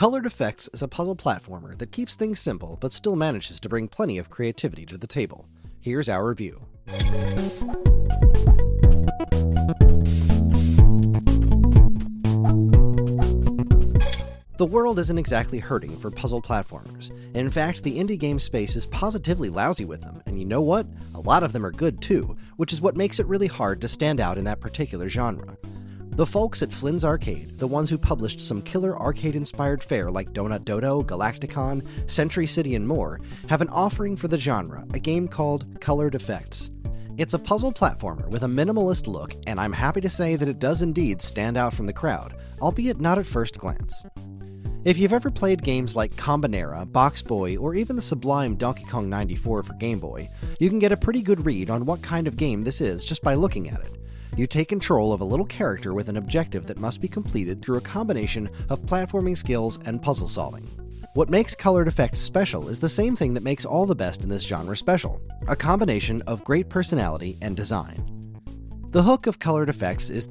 Colored Effects is a puzzle platformer that keeps things simple but still manages to bring plenty of creativity to the table. Here's our review. The world isn't exactly hurting for puzzle platformers. In fact, the indie game space is positively lousy with them, and you know what? A lot of them are good too, which is what makes it really hard to stand out in that particular genre. The folks at Flynn's Arcade, the ones who published some killer arcade-inspired fare like Donut Dodo, Galacticon, Century City, and more, have an offering for the genre, a game called Colored Effects. It's a puzzle platformer with a minimalist look, and I'm happy to say that it does indeed stand out from the crowd, albeit not at first glance. If you've ever played games like Combinera, Box Boy, or even the sublime Donkey Kong 94 for Game Boy, you can get a pretty good read on what kind of game this is just by looking at it. You take control of a little character with an objective that must be completed through a combination of platforming skills and puzzle solving. What makes Colored Effects special is the same thing that makes all the best in this genre special, a combination of great personality and design. The hook of Colored Effects is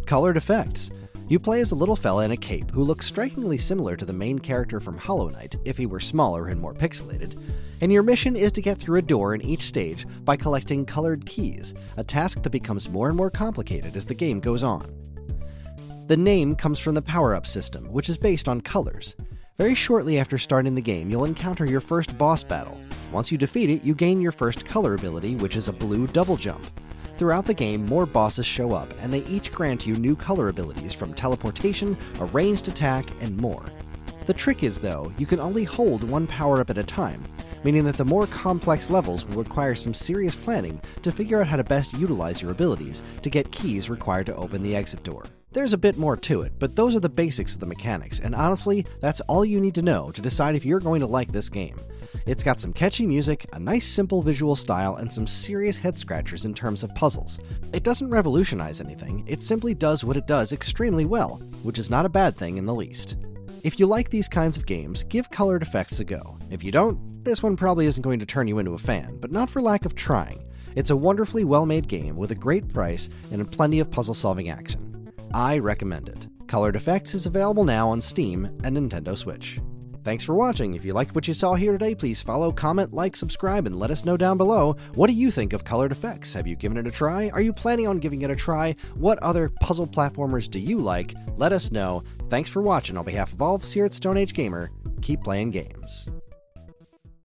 colored effects. You play as a little fella in a cape who looks strikingly similar to the main character from Hollow Knight if he were smaller and more pixelated, and your mission is to get through a door in each stage by collecting colored keys, a task that becomes more and more complicated as the game goes on. The name comes from the power-up system, which is based on colors. Very shortly after starting the game, you'll encounter your first boss battle. Once you defeat it, you gain your first color ability, which is a blue double jump. Throughout the game, more bosses show up, and they each grant you new color abilities from teleportation, a ranged attack, and more. The trick is, though, you can only hold one power-up at a time, meaning that the more complex levels will require some serious planning to figure out how to best utilize your abilities to get keys required to open the exit door. There's a bit more to it, but those are the basics of the mechanics, and honestly, that's all you need to know to decide if you're going to like this game. It's got some catchy music, a nice simple visual style, and some serious head-scratchers in terms of puzzles. It doesn't revolutionize anything, it simply does what it does extremely well, which is not a bad thing in the least. If you like these kinds of games, give Colored Effects a go. If you don't, this one probably isn't going to turn you into a fan, but not for lack of trying. It's a wonderfully well-made game with a great price and plenty of puzzle-solving action. I recommend it. Colored Effects is available now on Steam and Nintendo Switch. Thanks for watching. If you liked what you saw here today, please follow, comment, like, subscribe, and let us know down below. What do you think of Colored Effects? Have you given it a try? Are you planning on giving it a try? What other puzzle platformers do you like? Let us know. Thanks for watching. On behalf of all of us here at Stone Age Gamer, keep playing games.